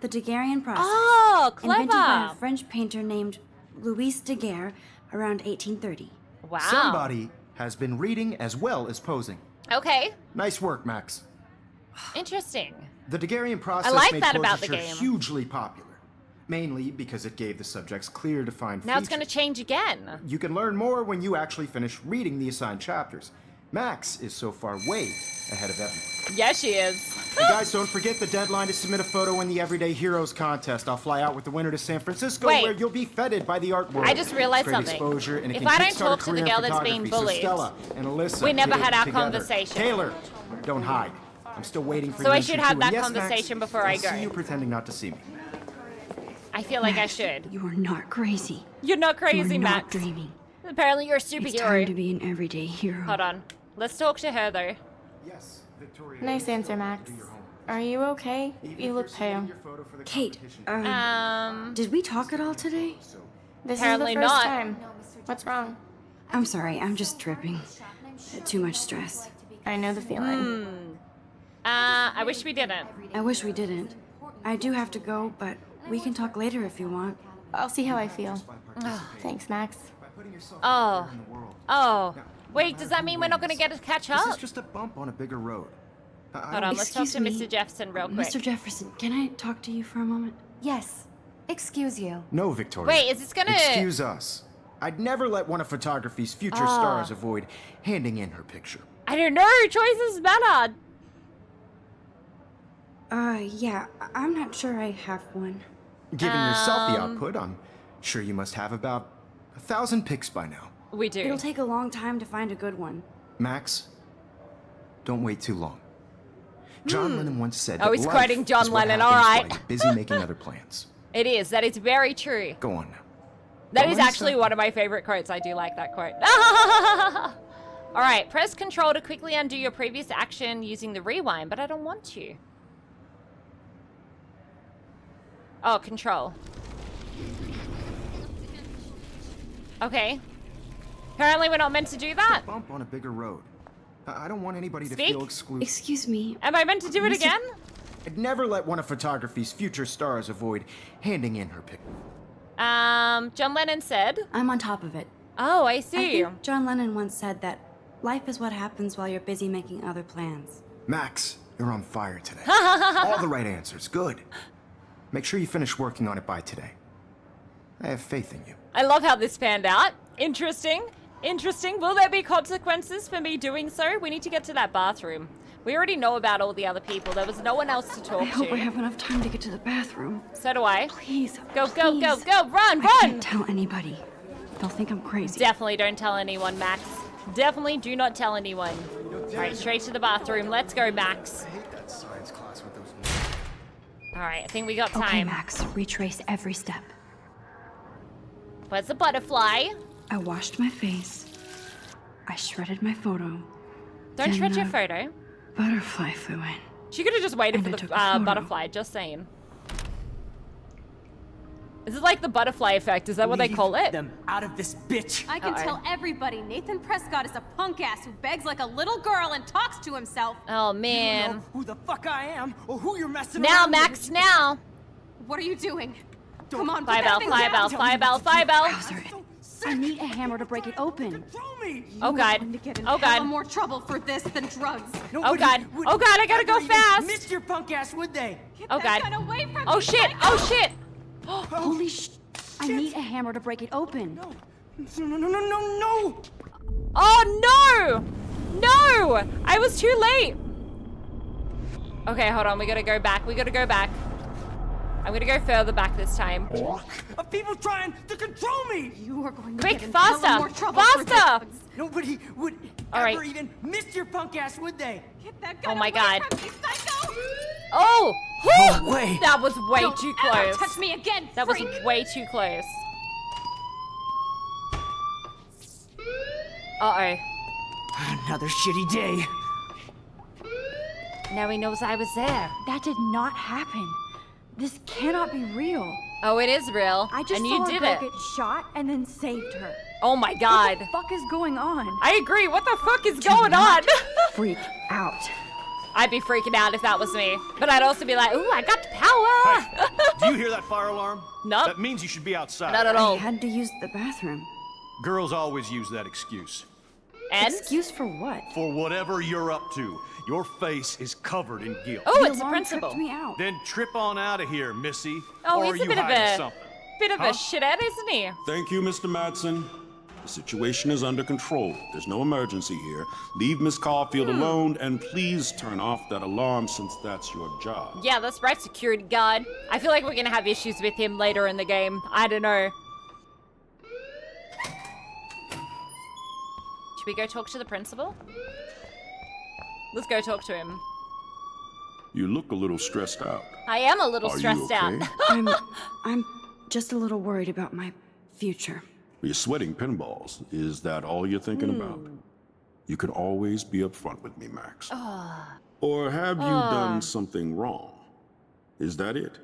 The Daguerrean process. Oh, Invented by clever. a French painter named Louis Daguerre around 1830. Wow. Somebody has been reading as well as posing. Okay, Nice work, Max. interesting. The Daguerrean process like made that about the portraiture game. hugely popular, mainly because it gave the subjects clear, defined Now it's going to features. change again. You can learn more when you actually finish reading the assigned chapters. Max is so far way ahead of everyone. Yes, she is. And guys, don't forget the deadline to submit a photo in the Everyday Heroes contest. I'll fly out with the winner to San Francisco, Wait. where you'll be feted by the art world. I just realized Great something. exposure, and it If can I don't kickstart talk a to career the in girl that's being photography. So bullied, Stella and Alyssa, we never get had it our together. conversation. Taylor, don't hide. I'm still waiting for So you I in should issue have 2. that And yes, Max, conversation before I I'll go. see you pretending not to see me. I feel like I Max, should. You are not crazy. You're not crazy, You're not Max. dreaming. Apparently you're a It's time to superhero. be an everyday hero. Hold on. Let's talk to her, though. Yes, Victoria. Nice answer, Max. Are you okay? You look pale. Kate, Um, did we talk at all today? This Apparently is the first not. time. What's wrong? I'm sorry, I'm just dripping. Too much stress. I know the feeling. I wish we didn't. I wish we didn't. I do have to go, but we can talk later if you want. I'll see how I feel. Thanks, Max. Oh. Oh. Wait, does that mean we're not going to get to catch This up? is just a bump on a bigger road. Hold on, let's talk to Excuse me. Mr. Jefferson real quick. Mr. Jefferson, can I talk to you for a moment? Yes. Excuse you. No, Victoria. Wait, is this gonna- Excuse us. I'd never let one of photography's future stars avoid handing in her picture. I don't know, choices matter. Yeah, I'm not sure I have one. Given yourself the output, I'm sure you must have about 1,000 pics by now. We do. It'll take a long time to find a good one. Max, don't wait too long. John Lennon once said Oh, that he's life quoting John is what Lennon, happens all while right. you're busy making other plans. It is. That is very true. Go on now. That Don't is let actually yourself- one of my favorite quotes. I do like that quote. All right, press Control to quickly undo your previous action using the rewind, but I don't want to. Oh, Control. Okay. Apparently we're not meant to do that. Bump on a bigger road. I don't want anybody to Speak. feel excluded. Excuse me. Am I meant to do it again? I'd never let one of photography's future stars avoid handing in her picture. John Lennon said. I'm on top of it. Oh, I I see. think John Lennon once said that life is what happens while you're busy making other plans. Max, you're on fire today. All the right answers. Good. Make sure you finish working on it by today. I have faith in you. I love how this panned out. Interesting. Interesting. Will there be consequences for me doing so? We need to get to that bathroom. We already know about all the other people. There was no one else to talk I hope to. I have enough time to get to the bathroom. So do I. Please. Go, go, go, please. go. Run, I run. can't tell anybody. They'll think I'm crazy. Definitely don't tell anyone, Max. Definitely do not tell anyone. All right, straight to the bathroom. Let's go, Max. I hate that science class with those. All right, I think we got Okay, time. Max. Retrace every step. Where's the butterfly? I washed my face. I shredded my photo. Don't Then shred your the photo. Butterfly flew in. She could have just waited And for I the took a photo. butterfly, just saying. Is it like the butterfly effect? Is that what they call it? Them out of this bitch. I can tell everybody Nathan Prescott is a punk ass who begs like a little girl and talks to himself. Oh, You man. don't know who the fuck I am or who you're messing Now, around Max, with. now. What are you doing? Come on, put Firebell, that thing firebell, down. firebell, firebell. I need a hammer to break it open. Control me. Oh, You are God. going to get in Oh, hella God. more trouble for this than drugs. Oh, God. Oh, God, I gotta go fast. Missed your punk ass, would they? Get Oh, that God. gun away from Oh, me, shit. psycho! Oh, shit. Holy sh! I need a hammer to break it open. No, no, no, no, no, no. Oh, no. No. I was too late. Okay, hold on. We gotta go back. We gotta go back. I'm gonna go further back this time. Of people trying to control me. You are going to Quick, get in faster, hella more trouble for faster. drugs. Nobody would All ever right. even miss your punk ass, would they? Get that gun Oh, my away God. from me, psycho! Oh. No Whew. way. That was way Don't too ever close. touch me again, That was freak. way too close. Uh-oh. Another shitty day. Now he knows I was there. That did not happen. This cannot be real. Oh, it is real. I just and saw you a did girl it. get shot and then saved her. Oh my god. What the fuck is going on? I agree. What the fuck is going on? Freak out. I'd be freaking out if that was me. But I'd also be like, ooh, I got power. Do you hear that fire alarm? Nope. That means you should be outside. Not at I all. had to use the bathroom. Girls always use that excuse. And? Excuse for what? For whatever you're up to, your face is covered in guilt. Oh, The it's a alarm principal. tripped me out. Then trip on out of here, Missy. Oh, or he's are a you bit of hiding a something? bit of Huh? a shithead, isn't he? Thank you, Mr. Madsen. The situation is under control. There's no emergency here. Leave Miss Caulfield alone, and please turn off that alarm since that's your job. Yeah, that's right, security guard. I feel like we're gonna have issues with him later in the game. I don't know. Should we go talk to the principal? Let's go talk to him. You look a little stressed out. I am a little Are you stressed out. okay? I'm just a little worried about my future. You're sweating pinballs. Is that all you're thinking about? You can always be upfront with me, Max. Or have you done something wrong? Is that it?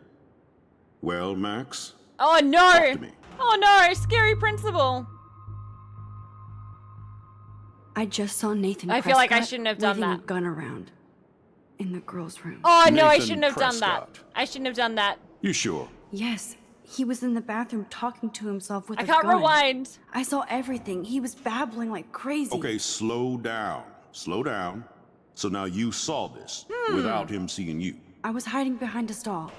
Well, Max, Oh no! talk to me. Oh no! Scary principal. I just saw Nathan I feel like I Prescott shouldn't have done waving that. a gun around in the girls' room. Oh no! I Nathan shouldn't have done that. Prescott. I shouldn't have done that. You sure? Yes, he was in the bathroom talking to himself with I a can't gun. rewind. I saw everything. He was babbling like crazy. Okay, slow down. Slow down. So now you saw this without him seeing you. I was hiding behind a stall.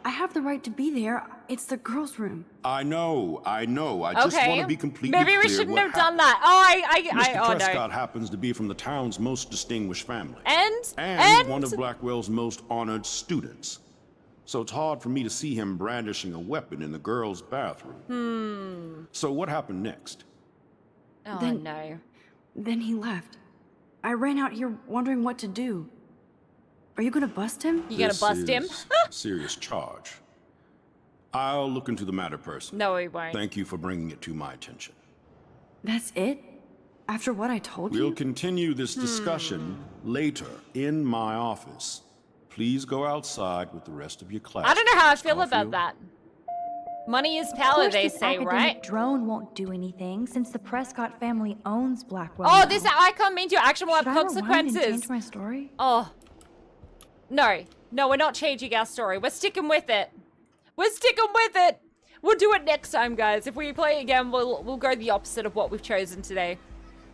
I have the right to be there. It's the girls' room. I know. I just Okay. want to be completely Maybe we clear shouldn't what have done happened. that. Mr. Oh Prescott no. happens to be from the town's most distinguished family. And One of Blackwell's most honored students. So it's hard for me to see him brandishing a weapon in the girls' bathroom. So what happened next? Oh Then- no. Then he left. I ran out here wondering what to do. Are you gonna bust him? You gonna bust him? This is a serious charge. I'll look into the matter personally. No, he won't. Thank you for bringing it to my attention. That's it? After what I told We'll you? continue this discussion later in my office. Please go outside with the rest of your class. I don't know how I feel about Caulfield. that. Money is Of power, course, they this say, academic right? drone won't do anything since the Prescott family owns Blackwell. Oh, now. this icon means your action will have Should I rewind and consequences. change my story? Oh. No. No, we're not changing our story. We're sticking with it. We're sticking with it. We'll do it next time, guys. If we play again, we'll go the opposite of what we've chosen today.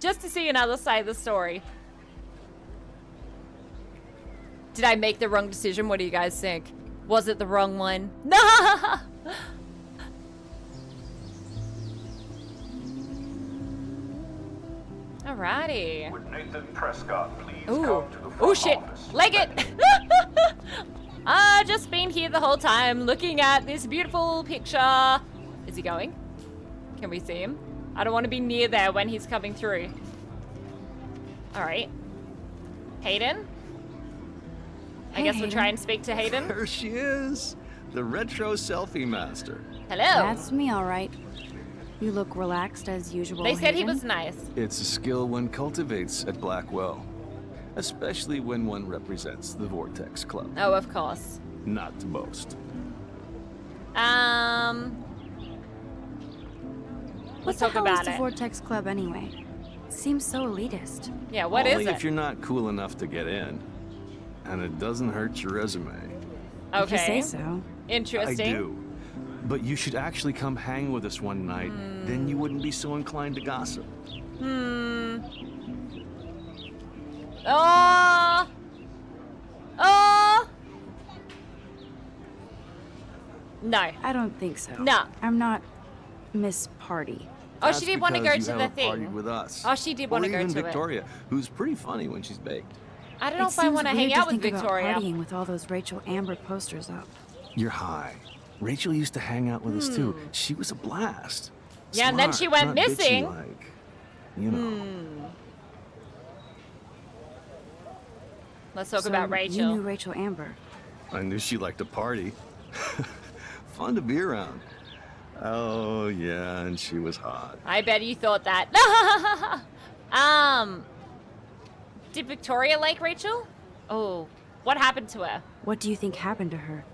Just to see another side of the story. Did I make the wrong decision? What do you guys think? Was it the wrong one? No! Alrighty. Would Nathan Prescott please Ooh. come to the front Oh shit. office? Leg it. I've just been here the whole time looking at this beautiful picture. Is he going? Can we see him? I don't want to be near there when he's coming through. Alright. Hayden? I guess we'll Hayden. try and speak to Hayden. There she is, the retro selfie master. Hello. That's me, all right. You look relaxed as usual. They said he Hayden. was nice. It's a skill one cultivates at Blackwell, especially when one represents the Vortex Club. Oh, of course. Not to boast. Let's What talk the hell about is the it. Vortex Club anyway? It seems so elitist. Yeah, what is Only it? if you're not cool enough to get in. And it doesn't hurt your resume. Okay. If you say so. Interesting. I do. But you should actually come hang with us one night. Then you wouldn't be so inclined to gossip. Oh. No. I don't think so. No. I'm not Miss Party. Oh, she did want to go because to you the haven't partied thing. with us. Oh, she did want to Or go even to Victoria, who's pretty funny when she's baked. I don't know if I want to hang out with Victoria. About partying with all those Rachel Amber posters up. You're high. Rachel used to hang out with us too. She was a blast. Yeah, and then she went Smart, not missing. bitchy-like. You know. Let's talk So about You Rachel. knew Rachel Amber. I knew she liked to party. Fun to be around. Oh, yeah, and she was hot. I bet you thought that. Did Victoria like Rachel? Oh, what happened to her? What do you think happened to her?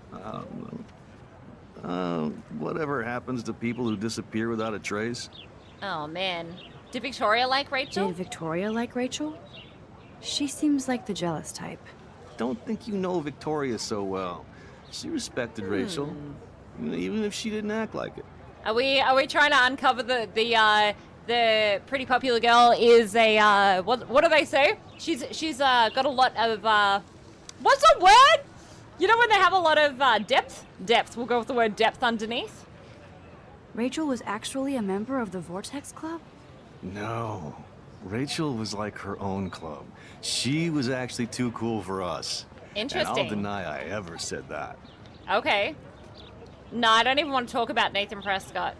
Whatever happens to people who disappear without a trace. Oh, man. Did Victoria like Rachel? Did Victoria like Rachel? She seems like the jealous type. Don't think you know Victoria so well. She respected Rachel, even if she didn't act like it. Are we trying to uncover the pretty popular girl is a what do they say? She's got a lot of what's the word? You know when they have a lot of depth? Depth. We'll go with the word depth underneath. Rachel was actually a member of the Vortex Club? No. Rachel was like her own club. She was actually too cool for us. Interesting. And I'll deny I ever said that. Okay. No, I don't even want to talk about Nathan Prescott.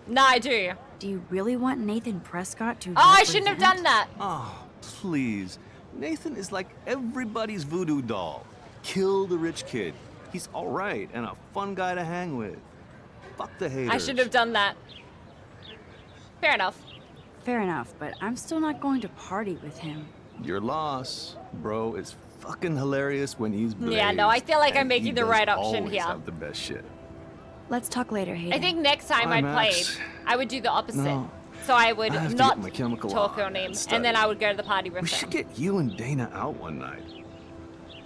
No, I do. Do you really want Nathan Prescott to Oh, I shouldn't have done that. Oh, please. Nathan is like everybody's voodoo doll. Kill the rich kid. He's all right and a fun guy to hang with. Fuck the haters. I should have done that. Fair enough. Fair enough, but I'm still not going to party with him. Your loss, bro, is fucking hilarious when he's blazed. Yeah, no, I feel like I'm and making he the does right option always here. have the best shit. Let's talk later, Hayden. I think next time I played, Max. I would do the opposite. No. So I would I have to not get my chemical talk on on him, and and then study. I would go to the party with We him. should get you and Dana out one night.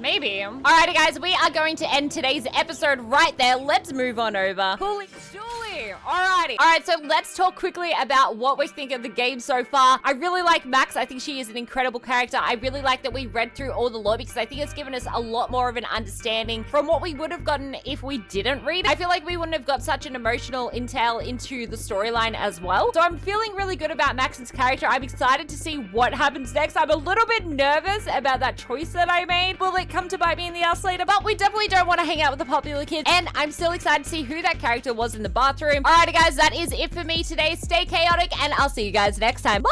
Maybe. Alrighty, guys, we are going to end today's episode right there. Let's move on over. Holy Julie. Alrighty. Alright, so let's talk quickly about what we think of the game so far. I really like Max. I think she is an incredible character. I really like that we read through all the lore because I think it's given us a lot more of an understanding from what we would have gotten if we didn't read. I feel like we wouldn't have got such an emotional intel into the storyline as well. So I'm feeling really good about Max's character. I'm excited to see what happens next. I'm a little bit nervous about that choice that I made. Will it come to bite me in the ass later? But we definitely don't want to hang out with the popular kids. And I'm still excited to see who that character was in the bathroom. Alrighty, guys, that is it for me today. Stay chaotic, and I'll see you guys next time. Bye!